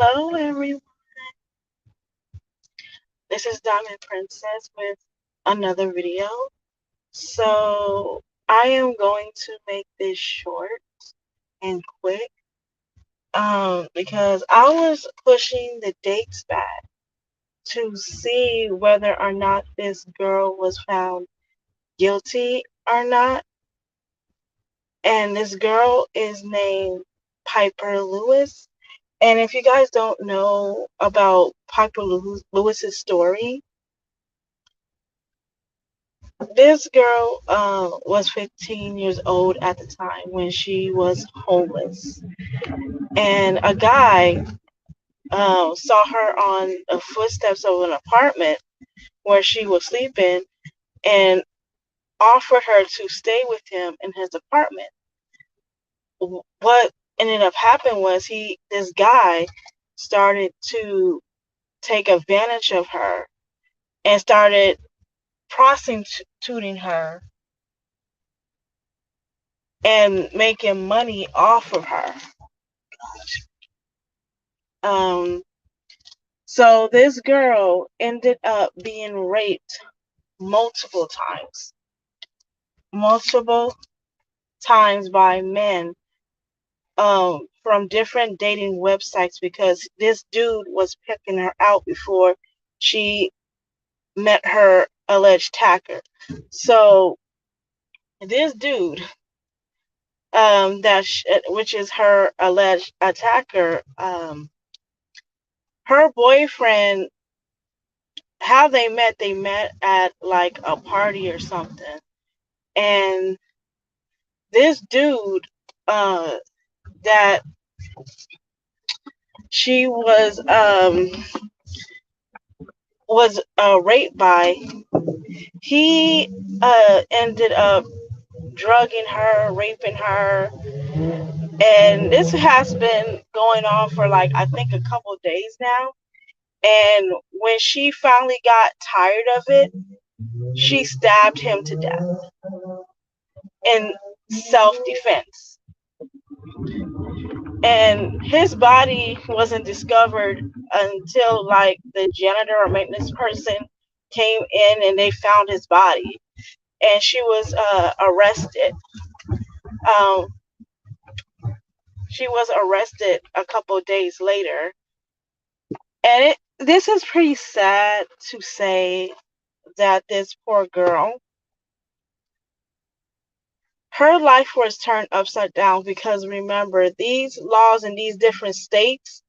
Hello, everyone. This is Diamond Princess with another video. So, I am going to make this short and quick because I was pushing the dates back to see whether or not this girl was found guilty or not. And this girl is named Piper Lewis. And if you guys don't know about Piper Lewis's story, this girl was 15 years old at the time when she was homeless, and a guy saw her on the footsteps of an apartment where she was sleeping and offered her to stay with him in his apartment. What ended up happening was this guy started to take advantage of her and started prostituting her and making money off of her. Um, so this girl ended up being raped multiple multiple times by men from different dating websites because this dude was picking her out before she met her alleged attacker. So this dude, which is her alleged attacker, her boyfriend, how they met at like a party or something. And this dude that she was raped by, he ended up drugging her, raping her, and this has been going on for like I think a couple of days now. And when she finally got tired of it, she stabbed him to death in self-defense. And his body wasn't discovered until like the janitor or maintenance person came in and they found his body, and she was arrested. um, she was arrested a couple of days later. And this is pretty sad to say that this poor girl, her life was turned upside down because remember, these laws in these different states,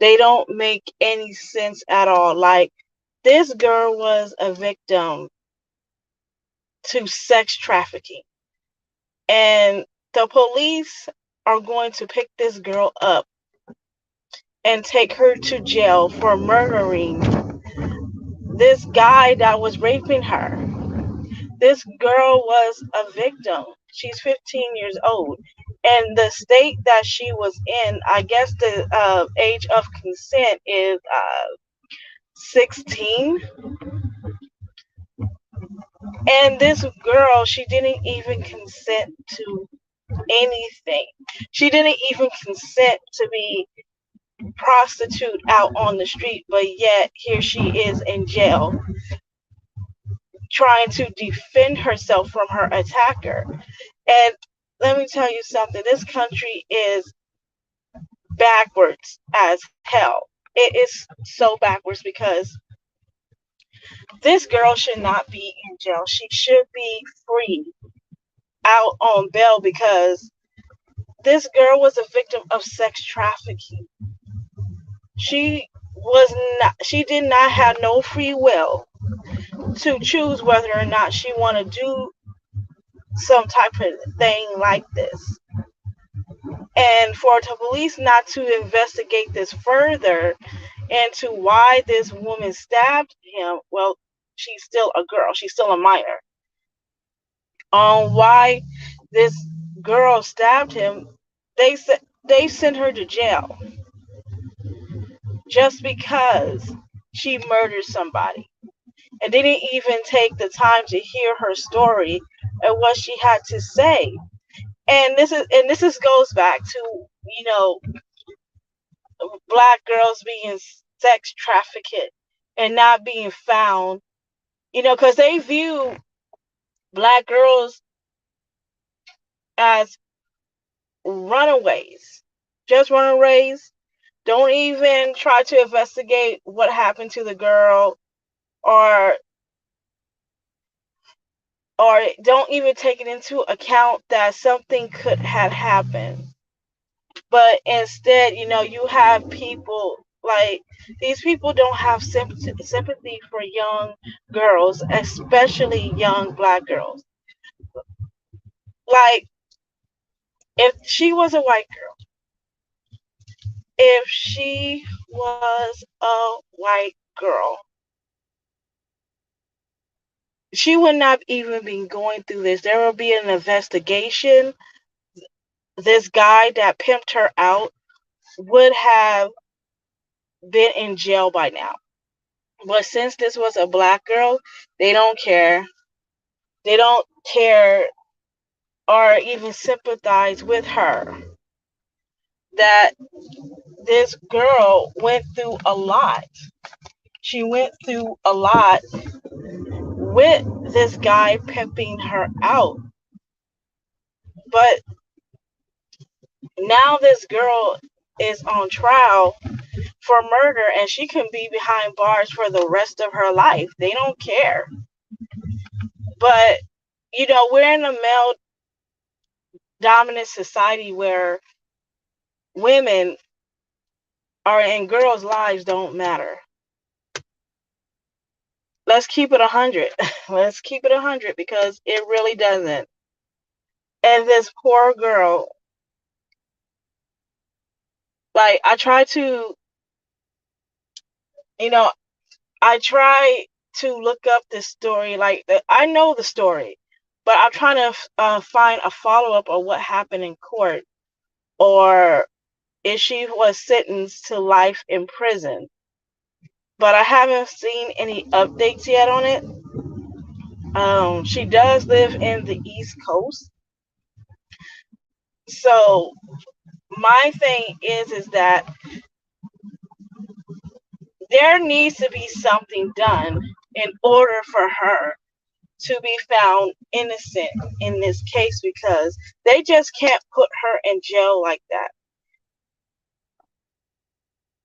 they don't make any sense at all. Like, this girl was a victim to sex trafficking, and the police are going to pick this girl up and take her to jail for murdering this guy that was raping her. This girl was a victim. She's 15 years old. And the state that she was in, I guess the age of consent is 16. And this girl, she didn't even consent to anything. She didn't even consent to be prostitute out on the street, but yet here she is in jail trying to defend herself from her attacker. And let me tell you something, this country is backwards as hell. It is so backwards because this girl should not be in jail. She should be free out on bail because this girl was a victim of sex trafficking. She did not have no free will to choose whether or not she want to do some type of thing like this. And for the police not to investigate this further into why this woman stabbed him, well, she's still a girl, she's still a minor, on why this girl stabbed him, they sent her to jail just because she murdered somebody and didn't even take the time to hear her story and what she had to say. And this goes back to, you know, black girls being sex trafficked and not being found, because they view black girls as runaways, just runaways. Don't even try to investigate what happened to the girl, or don't even take it into account that something could have happened. But instead, you have people like these people don't have sympathy for young girls, especially young black girls. Like, if she was a white girl, if she was a white girl, she would not even be going through this. There will be an investigation. This guy that pimped her out would have been in jail by now. But since this was a black girl, they don't care. They don't care or even sympathize with her. That this girl went through a lot. She went through a lot with this guy pimping her out. But now this girl is on trial for murder, and she can be behind bars for the rest of her life. They don't care. But we're in a male dominant society where women are in girls' lives don't matter. Let's keep it 100. Let's keep it 100 because it really doesn't. And this poor girl, like, you know, I try to look up this story. Like, I know the story, but I'm trying to find a follow up of what happened in court, or if she was sentenced to life in prison. But I haven't seen any updates yet on it. She does live in the East Coast, so my thing is that there needs to be something done in order for her to be found innocent in this case, because they just can't put her in jail like that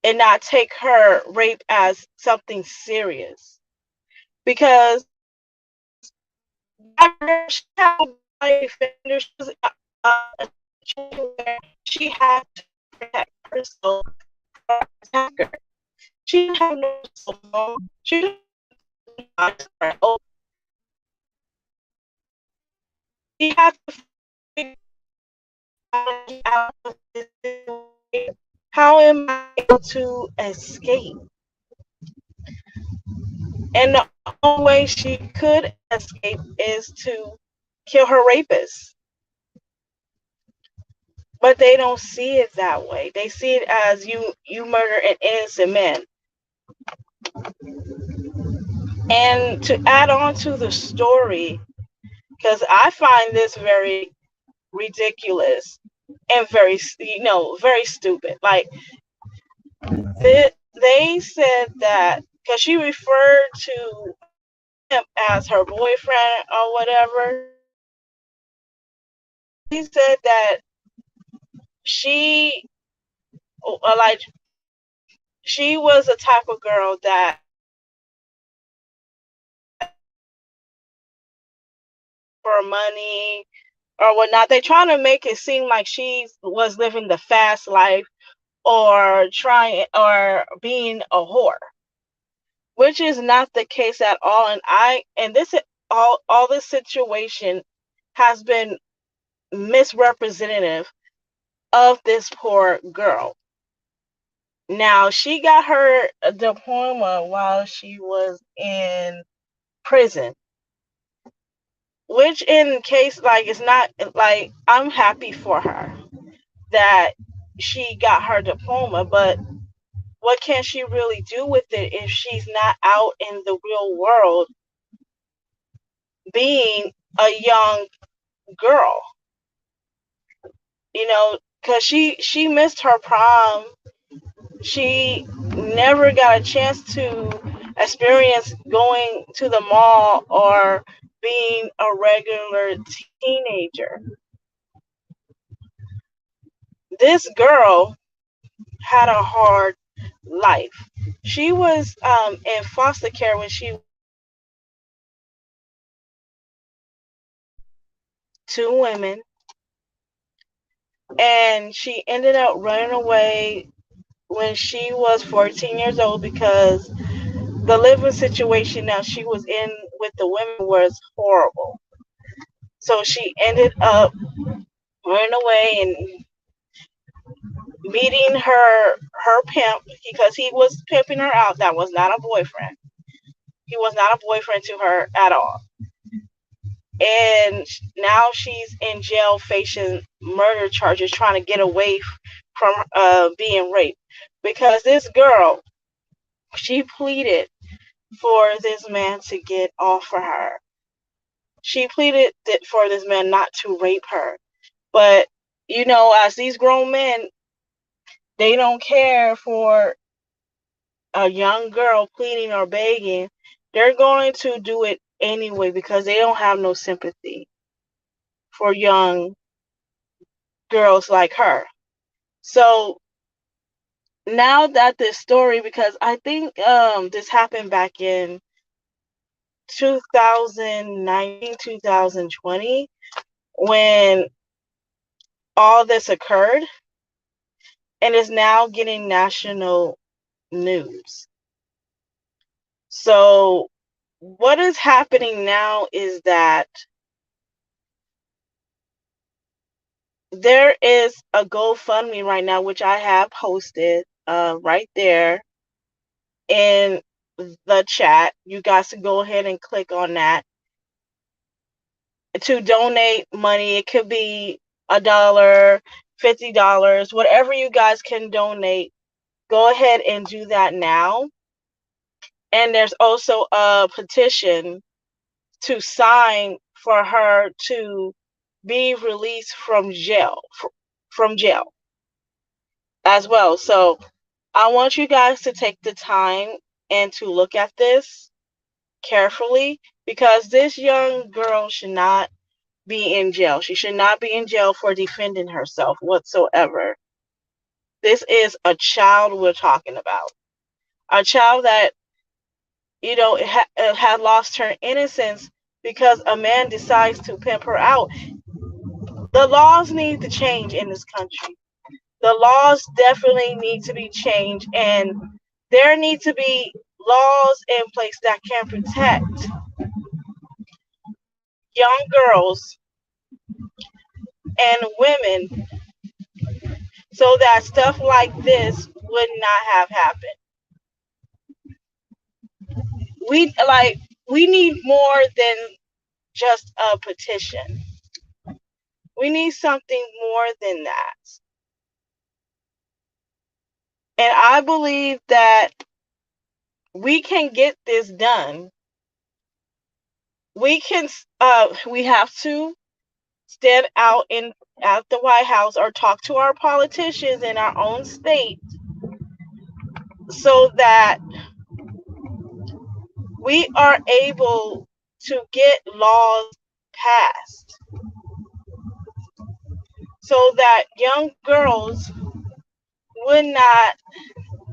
and not take her rape as something serious, because she had a defender. She had to protect herself from an attacker. She didn't have no cell phone. She didn't have oh, she had to figure out how am I able to escape? And the only way she could escape is to kill her rapist. But they don't see it that way. They see it as you murder an innocent man. And to add on to the story, because I find this very ridiculous and very stupid. Like, they said that because she referred to him as her boyfriend or whatever, he said that she like she was a type of girl that for money or whatnot. They trying to make it seem like she was living the fast life or trying or being a whore, which is not the case at all. And this all this situation has been misrepresentative of this poor girl. Now, she got her diploma while she was in prison, which in case, like, it's not like, I'm happy for her that she got her diploma, but what can she really do with it if she's not out in the real world being a young girl? Because she missed her prom She never got a chance to experience going to the mall or being a regular teenager. This girl had a hard life. She was in foster care when she was 14. Two women, and she ended up running away when she was 14 years old because the living situation that she was in with the women was horrible. So she ended up running away and meeting her pimp because he was pimping her out. That was not a boyfriend. He was not a boyfriend to her at all. And now she's in jail facing murder charges, trying to get away from being raped. Because this girl, she pleaded for this man to get off of her. She pleaded for this man not to rape her. But, you know, as these grown men, they don't care for a young girl pleading or begging. They're going to do it anyway because they don't have no sympathy for young girls like her. So now that this story, because I think this happened back in 2019, 2020, when all this occurred, and is now getting national news. So what is happening now is that there is a GoFundMe right now, which I have posted right there in the chat. You guys can go ahead and click on that to donate money. It could be $1, $50, whatever you guys can donate. Go ahead and do that now. And there's also a petition to sign for her to be released from jail as well. So I want you guys to take the time and to look at this carefully because this young girl should not be in jail. She should not be in jail for defending herself whatsoever. This is a child we're talking about. A child that, you know, had lost her innocence because a man decides to pimp her out. The laws need to change in this country. The laws definitely need to be changed, and there need to be laws in place that can protect young girls and women so that stuff like this would not have happened. We need more than just a petition. We need something more than that. And I believe that we can get this done. We have to stand out in at the White House or talk to our politicians in our own state so that we are able to get laws passed so that young girls would not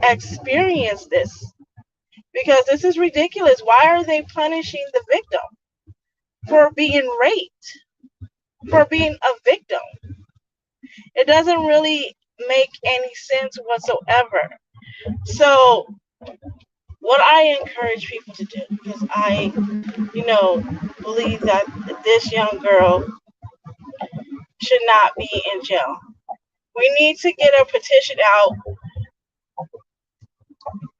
experience this because this is ridiculous. Why are they punishing the victim for being raped, for being a victim? It doesn't really make any sense whatsoever. So what I encourage people to do, because I, you know, believe that this young girl should not be in jail. We need to get a petition out,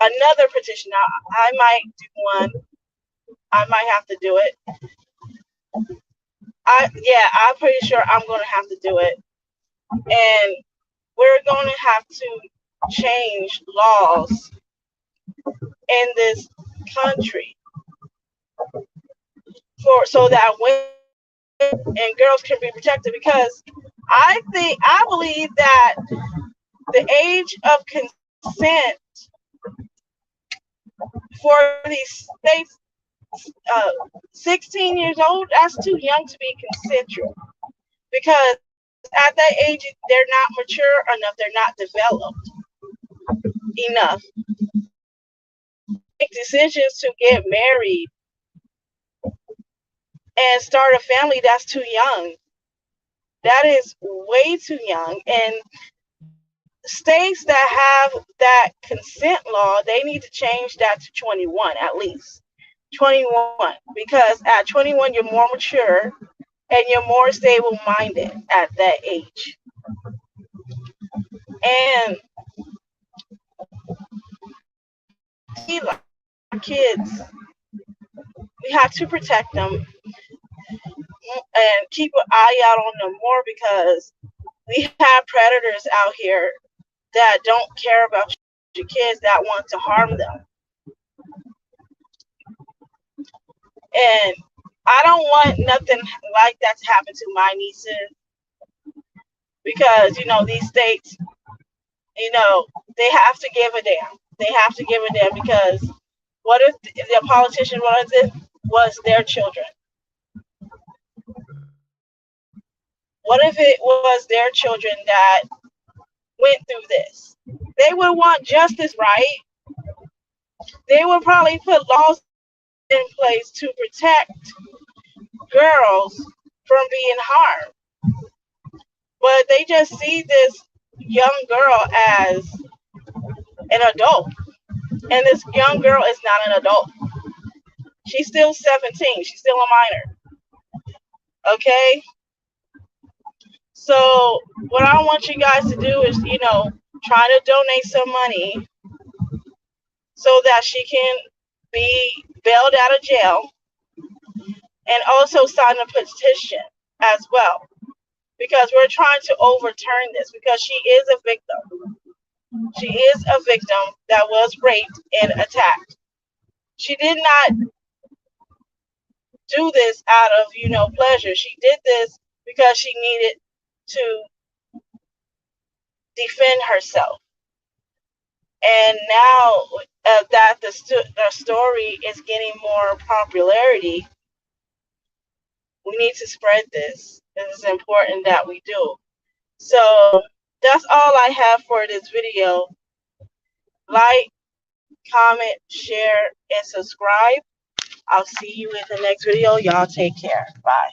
another petition out. I might do one. I might have to do it. I'm pretty sure I'm going to have to do it. And we're going to have to change laws in this country for so that women and girls can be protected because I believe that the age of consent consent for these states, 16 years old, that's too young to be consensual. Because at that age, they're not mature enough, they're not developed enough to make decisions to get married and start a family. That's too young. That is way too young. And states that have that consent law, they need to change that to 21 at least. 21, because at 21 you're more mature and you're more stable minded at that age. And see, like our kids, we have to protect them and keep an eye out on them more, because we have predators out here that don't care about your kids, that want to harm them. And I don't want nothing like that to happen to my nieces, because these states, they have to give a damn. They have to give a damn, because what if the politician was their children? What if it was their children that went through this? They would want justice, right? They would probably put laws in place to protect girls from being harmed. But they just see this young girl as an adult. And this young girl is not an adult. She's still 17. She's still a minor. Okay? So what I want you guys to do is, try to donate some money so that she can be bailed out of jail, and also sign a petition as well, because we're trying to overturn this, because she is a victim. She is a victim that was raped and attacked. She did not do this out of, pleasure. She did this because she needed to defend herself. And now that the story is getting more popularity, we need to spread this. It is important that we do. So that's all I have for this video. Like, comment, share, and subscribe. I'll see you in the next video. Y'all take care. Bye.